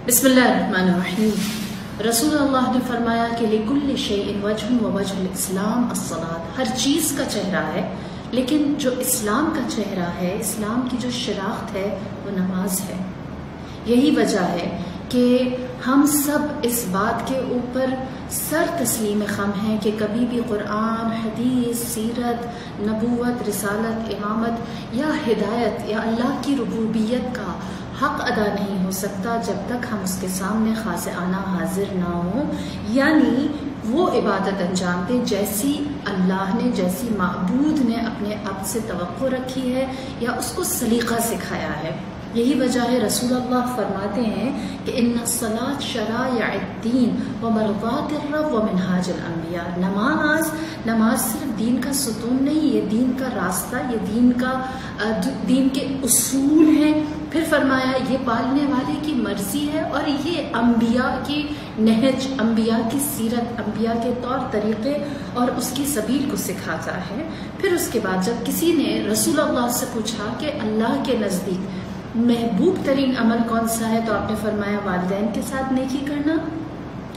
بسم اللہ الرحمن الرحیم۔ رسول اللہ نے فرمایا کہ لِكُلِّ شَيْءٍ وَجْهٌ وَوَجْهُ الْإِسْلَامِ الصَّلَاةُ، ہر چیز کا چہرہ ہے لیکن جو اسلام کا چہرہ ہے، اسلام کی جو شناخت ہے وہ نماز ہے۔ یہی وجہ ہے کہ ہم سب اس بات کے اوپر سر تسلیم خم ہیں کہ کبھی بھی قرآن، حدیث، سیرت، نبوت، رسالت، امامت یا ہدایت یا اللہ کی ربوبیت کا حق ادا نہیں ہو سکتا جب تک ہم اس کے سامنے خاضعانہ حاضر نہ ہوں، یعنی وہ عبادت انجام دیں جیسی اللہ نے، جیسی معبود نے اپنے عبد سے توقع رکھی ہے یا اس کو سلیقہ سکھایا ہے۔ یہی وجہ ہے رسول اللہ فرماتے ہیں کہ ان الصلاۃ شرائع الدین ومرضات الرب ومنہاج الانبیاء، نماز صرف دین کا ستون نہیں، یہ دین کا راستہ، یہ دین کے اصول ہیں۔ پھر فرمایا یہ پالنے والے کی مرضی ہے اور یہ انبیاء کی نہج، انبیاء کی سیرت، انبیاء کے طور طریقے اور اس کی سبیل کو سکھاتا ہے۔ پھر اس کے بعد جب کسی نے رسول اللہ سے پوچھا کہ اللہ کے نزدیک محبوب ترین عمل کون سا ہے، تو آپ نے فرمایا والدین کے ساتھ نیکی کرنا،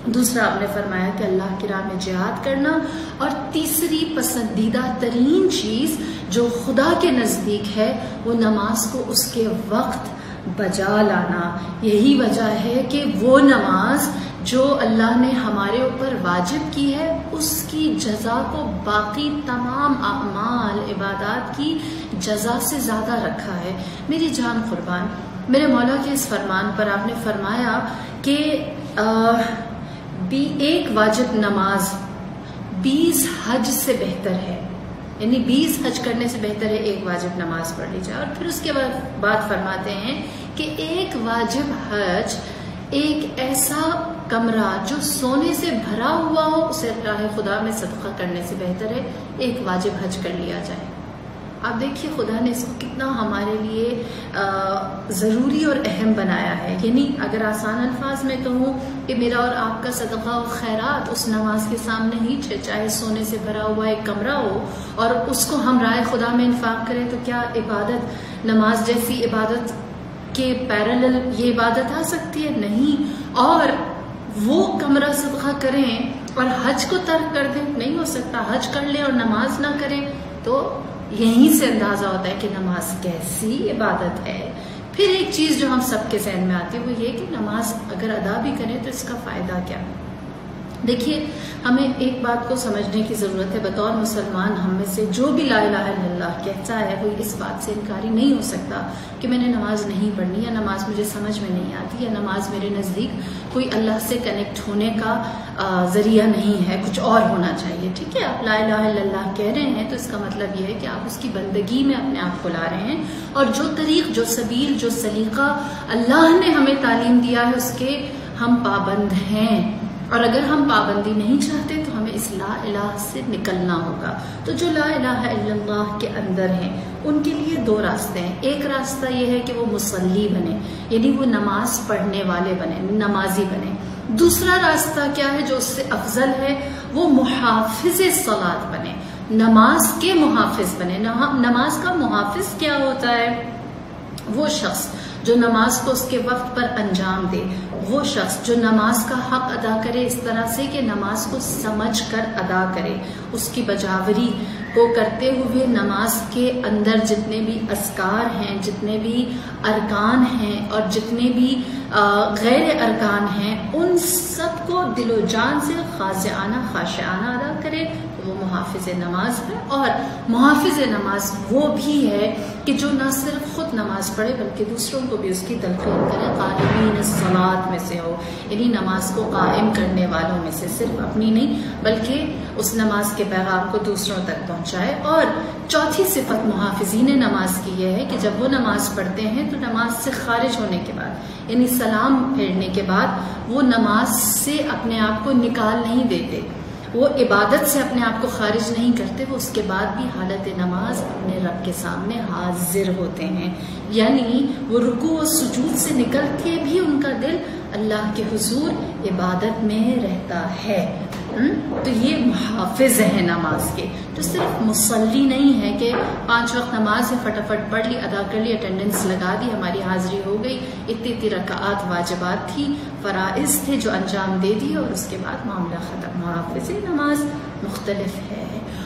دوسرا آپ نے فرمایا کہ اللہ کی راہ میں جہاد کرنا، اور تیسری پسندیدہ ترین چیز جو خدا کے نزدیک ہے وہ نماز کو اس کے وقت بجا لانا۔ یہی وجہ ہے کہ وہ نماز جو اللہ نے ہمارے اوپر واجب کی ہے اس کی جزا کو باقی تمام اعمال، عبادات کی جزا سے زیادہ رکھا ہے۔ میری جان قربان، میرے مولا کے اس فرمان پر آپ نے فرمایا کہ ایک واجب نماز 20 حج سے بہتر ہے، یعنی 20 حج کرنے سے بہتر ہے ایک واجب نماز پڑھ لی جائے۔ اور پھر اس کے بعد فرماتے ہیں کہ ایک واجب حج ایک ایسا کمرہ جو سونے سے بھرا ہوا ہو اسے راہ خدا میں صدقہ کرنے سے بہتر ہے ایک واجب حج کر لیا جائے۔ آپ دیکھیے خدا نے اس کو کتنا ہمارے لیے ضروری اور اہم بنایا ہے۔ یعنی اگر آسان الفاظ میں کہوں کہ میرا اور آپ کا صدقہ و خیرات اس نماز کے سامنے ہی چاہے سونے سے بھرا ہوا ایک کمرہ ہو اور اس کو ہم راہ خدا میں انفاق کریں، تو کیا عبادت نماز جیسی عبادت کے پیرالل یہ عبادت آ سکتی ہے؟ نہیں۔ اور وہ کمرہ صدقہ کریں اور حج کو ترک کر دیں، نہیں ہو سکتا۔ حج کر لیں اور نماز نہ کریں تو یہیں سے اندازہ ہوتا ہے کہ نماز کیسی عبادت ہے۔ پھر ایک چیز جو ہم سب کے ذہن میں آتی ہے وہ یہ کہ نماز اگر ادا بھی کریں تو اس کا فائدہ کیا؟ دیکھیے ہمیں ایک بات کو سمجھنے کی ضرورت ہے، بطور مسلمان ہم میں سے جو بھی لا الہ الا اللہ کہتا ہے وہ اس بات سے انکاری نہیں ہو سکتا کہ میں نے نماز نہیں پڑھنی، یا نماز مجھے سمجھ میں نہیں آتی، یا نماز میرے نزدیک کوئی اللہ سے کنیکٹ ہونے کا ذریعہ نہیں ہے، کچھ اور ہونا چاہیے۔ ٹھیک ہے، آپ لا الہ الا اللہ کہہ رہے ہیں تو اس کا مطلب یہ ہے کہ آپ اس کی بندگی میں اپنے آپ کو لا رہے ہیں، اور جو طریق، جو سبیل، جو سلیقہ اللہ نے ہمیں تعلیم دیا ہے اس کے ہم پابند ہیں۔ اور اگر ہم پابندی نہیں چاہتے تو ہمیں اس لا الہ سے نکلنا ہوگا۔ تو جو لا الہ الا اللہ کے اندر ہیں ان کے لیے دو راستے ہیں۔ ایک راستہ یہ ہے کہ وہ مصلی بنے، یعنی وہ نماز پڑھنے والے بنے، نمازی بنے۔ دوسرا راستہ کیا ہے جو اس سے افضل ہے؟ وہ محافظ صلاۃ بنے، نماز کے محافظ بنے۔ نماز کا محافظ کیا ہوتا ہے؟ وہ شخص جو نماز کو اس کے وقت پر انجام دے، وہ شخص جو نماز کا حق ادا کرے اس طرح سے کہ نماز کو سمجھ کر ادا کرے، اس کی بجاوری کو کرتے ہوئے نماز کے اندر جتنے بھی اذکار ہیں، جتنے بھی ارکان ہیں اور جتنے بھی غیر ارکان ہیں ان سب کو دل و جان سے خاضعانہ خاشعانہ ادا کرے، وہ محافظ نماز ہے۔ اور محافظ نماز وہ بھی ہے کہ جو نہ صرف خود نماز پڑھے بلکہ دوسروں کو بھی اس کی تلقین کرے، قائمین الصلاۃ میں سے ہو، یعنی نماز کو قائم کرنے والوں میں سے، صرف اپنی نہیں بلکہ اس نماز کے پیغام کو دوسروں تک پہنچائے۔ اور چوتھی صفت محافظین نماز کی یہ ہے کہ جب وہ نماز پڑھتے ہیں تو نماز سے خارج ہونے کے بعد، یعنی سلام پھیرنے کے بعد، وہ نماز سے اپنے آپ کو نکال نہیں دیتے، وہ عبادت سے اپنے آپ کو خارج نہیں کرتے، وہ اس کے بعد بھی حالت نماز اپنے رب کے سامنے حاضر ہوتے ہیں، یعنی وہ رکوع و سجود سے نکل کے بھی ان کا دل اللہ کے حضور عبادت میں رہتا ہے۔ تو یہ محافظ ہیں نماز کے. تو صرف مصلی نہیں ہے کہ 5 وقت نماز ہے فٹافٹ پڑھ لی، ادا کر لی، اٹینڈنس لگا دی، ہماری حاضری ہو گئی، اتنی رکعات واجبات تھی، فرائض تھے جو انجام دے دیے اور اس کے بعد معاملہ ختم. محافظ نماز مختلف ہے.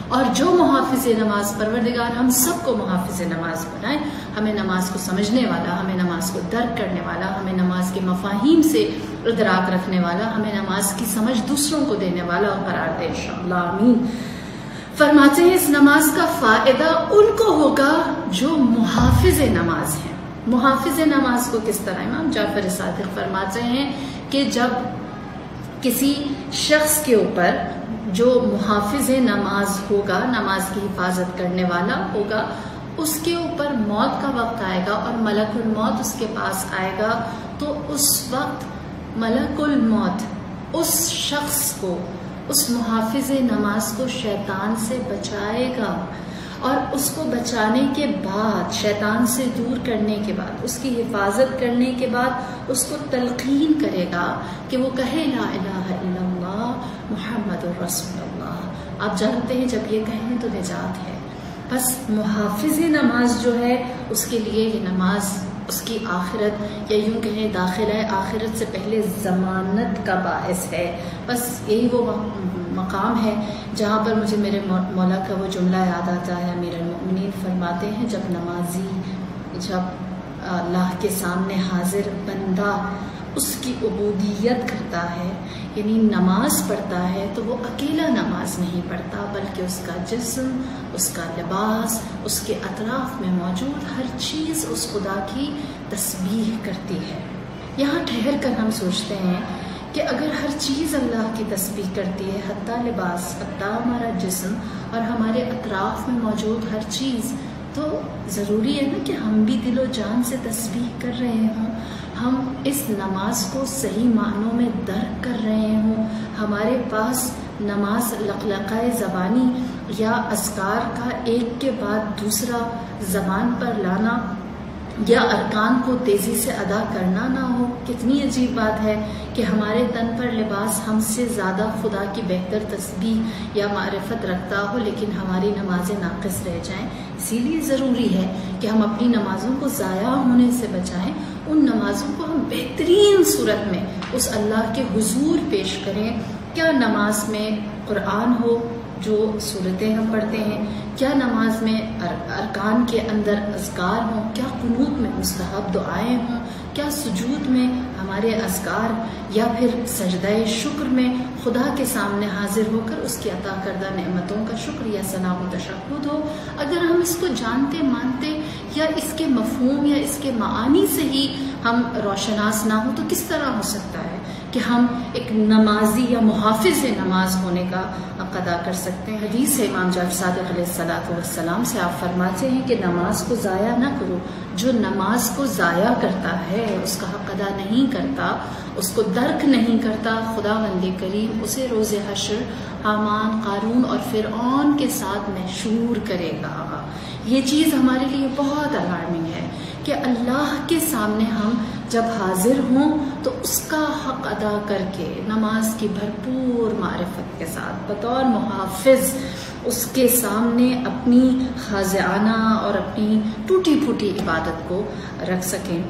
اور جو محافظ نماز، پروردگار ہم سب کو محافظ نماز بنائے، ہمیں نماز کو سمجھنے والا، ہمیں نماز کو درک کرنے والا، ہمیں نماز کے مفاہیم سے ادراک رکھنے والا، ہمیں نماز کی سمجھ دوسروں کو دینے والا قرار دے انشاءاللہ. آمین. فرماتے ہیں اس نماز کا فائدہ ان کو ہوگا جو محافظ نماز ہیں. محافظ نماز کو کس طرح؟ امام جعفر صادق فرماتے ہیں کہ جب کسی شخص کے اوپر جو محافظ نماز ہوگا، نماز کی حفاظت کرنے والا ہوگا، اس کے اوپر موت کا وقت آئے گا اور ملک الموت اس کے پاس آئے گا، تو اس وقت ملک الموت اس شخص کو، اس محافظ نماز کو شیطان سے بچائے گا، اور اس کو بچانے کے بعد، شیطان سے دور کرنے کے بعد، اس کی حفاظت کرنے کے بعد اس کو تلقین کرے گا کہ وہ کہے لا الہ الا اللہ محمد الرسول اللہ. آپ جانتے ہیں جب یہ کہیں تو نجات ہے. بس محافظ نماز جو ہے اس کے لیے یہ نماز اس کی آخرت، یا یوں کہیں داخلہ آخرت سے پہلے ضمانت کا باعث ہے. بس یہی وہ مقام ہے جہاں پر مجھے میرے مولا کا وہ جملہ یاد آتا ہے. امیر المؤمنین فرماتے ہیں جب نمازی، جب اللہ کے سامنے حاضر بندہ اس کی عبودیت کرتا ہے، یعنی نماز پڑھتا ہے، تو وہ اکیلا نماز نہیں پڑھتا بلکہ اس کا جسم، اس کا لباس، اس کے اطراف میں موجود ہر چیز اس خدا کی تسبیح کرتی ہے. یہاں ٹھہر کر ہم سوچتے ہیں کہ اگر ہر چیز اللہ کی تسبیح کرتی ہے، حتیٰ لباس، حتیٰ ہمارا جسم اور ہمارے اطراف میں موجود ہر چیز، تو ضروری ہے نا کہ ہم بھی دل و جان سے تسبیح کر رہے ہوں، ہم اس نماز کو صحیح معنوں میں درک کر رہے ہوں، ہمارے پاس نماز لقلقہ زبانی یا اذکار کا ایک کے بعد دوسرا زبان پر لانا یا ارکان کو تیزی سے ادا کرنا نہ ہو. کتنی عجیب بات ہے کہ ہمارے تن پر لباس ہم سے زیادہ خدا کی بہتر تسبیح یا معرفت رکھتا ہو، لیکن ہماری نمازیں ناقص رہ جائیں. اسی لیے ضروری ہے کہ ہم اپنی نمازوں کو ضائع ہونے سے بچائیں، ان نمازوں کو ہم بہترین صورت میں اس اللہ کے حضور پیش کریں. کیا نماز میں قرآن ہو جو صورتیں ہم پڑھتے ہیں، کیا نماز میں ارکان کے اندر اذکار ہوں، کیا قنوت میں مستحب دعائیں ہوں، کیا سجود میں ہمارے اذکار، یا پھر سجدہ شکر میں خدا کے سامنے حاضر ہو کر اس کی عطا کردہ نعمتوں کا شکر یا ثنا و تشہد ہو. اگر ہم اس کو جانتے مانتے یا اس کے مفہوم یا اس کے معانی سے ہی ہم روشناس نہ ہو تو کس طرح ہو سکتا ہے کہ ہم ایک نمازی یا محافظ نماز ہونے کا حق ادا کر سکتے ہیں. حدیث ہے امام جعفر صادق علیہ السلام سے، آپ فرماتے ہیں کہ نماز کو ضائع نہ کرو. جو نماز کو ضائع کرتا ہے، اس کا حق ادا نہیں کرتا، اس کو درک نہیں کرتا، خداوند کریم اسے روز حشر حامان، قارون اور فرعون کے ساتھ محشور کرے گا. یہ چیز ہمارے لیے بہت الارمنگ ہے کہ اللہ کے سامنے ہم جب حاضر ہوں تو اس کا حق ادا کر کے نماز کی بھرپور معرفت کے ساتھ بطور محافظ اس کے سامنے اپنی خاضعانہ اور اپنی ٹوٹی پھوٹی عبادت کو رکھ سکیں.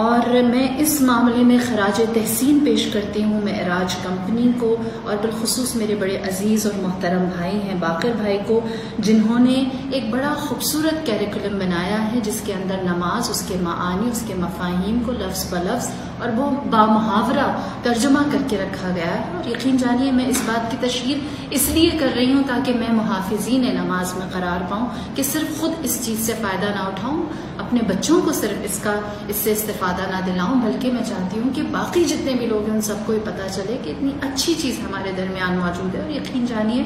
اور میں اس معاملے میں خراج تحسین پیش کرتی ہوں معراج کمپنی کو، اور بالخصوص میرے بڑے عزیز اور محترم بھائی ہیں باقر بھائی کو، جنہوں نے ایک بڑا خوبصورت کیریکولم بنایا ہے جس کے اندر نماز، اس کے معانی، اس کے مفاہیم کو لفظ بلفظ اور وہ بامحاورہ ترجمہ کر کے رکھا گیا ہے. اور یقین جانیے میں اس بات کی تشہیر اس لیے کر رہی ہوں تاکہ میں محافظین نماز میں قرار پاؤں، کہ صرف خود اس چیز سے فائدہ نہ اٹھاؤں، اپنے بچوں کو صرف اس سے استفادہ نہ دلاؤں، بلکہ میں چاہتی ہوں کہ باقی جتنے بھی لوگ ہیں ان سب کو یہ پتہ چلے کہ اتنی اچھی چیز ہمارے درمیان موجود ہے. اور یقین جانیے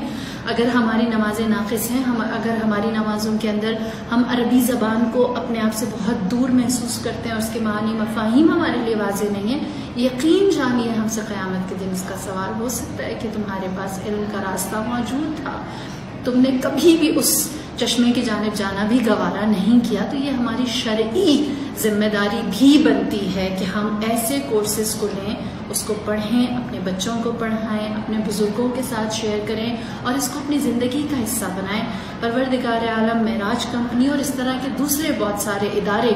اگر ہماری نمازیں ناقص ہیں، اگر ہماری نمازوں کے اندر ہم عربی زبان کو اپنے آپ سے بہت دور محسوس کرتے ہیں اور اس کے معانی مفاہیم ہمارے لیے واضح نہیں ہے، یقین جانیے ہم سے قیامت کے دن اس کا سوال ہو سکتا ہے کہ تمہارے پاس علم کا راستہ موجود تھا، تم نے کبھی بھی اس چشمے کی جانب جانا بھی گوارا نہیں کیا. تو یہ ہماری شرعی ذمہ داری بھی بنتی ہے کہ ہم ایسے کورسز کو لیں، اس کو پڑھیں، اپنے بچوں کو پڑھائیں، اپنے بزرگوں کے ساتھ شیئر کریں اور اس کو اپنی زندگی کا حصہ بنائیں۔ پروردگار عالم معراج کمپنی اور اس طرح کے دوسرے بہت سارے ادارے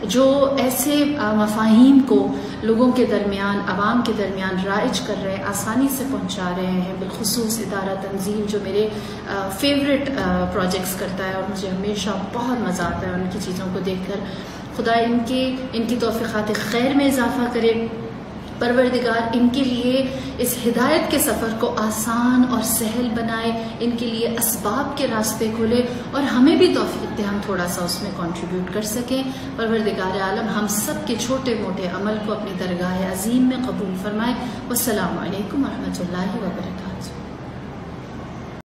جو ایسے مفاہیم کو لوگوں کے درمیان، عوام کے درمیان رائج کر رہے ہیں، آسانی سے پہنچا رہے ہیں، بالخصوص ادارہ تنظیم جو میرے فیوریٹ پروجیکٹس کرتا ہے اور مجھے ہمیشہ بہت مزہ آتا ہے ان کی چیزوں کو دیکھ کر۔ خدا ان کی توفیقات خیر میں اضافہ کرے، پروردگار ان کے لیے اس ہدایت کے سفر کو آسان اور سہل بنائے، ان کے لیے اسباب کے راستے کھولے اور ہمیں بھی توفیق دے ہم تھوڑا سا اس میں کنٹریبیوٹ کر سکیں۔ پروردگار عالم ہم سب کے چھوٹے موٹے عمل کو اپنی درگاہ عظیم میں قبول فرمائے۔ والسلام علیکم ورحمۃ اللہ وبرکاتہ۔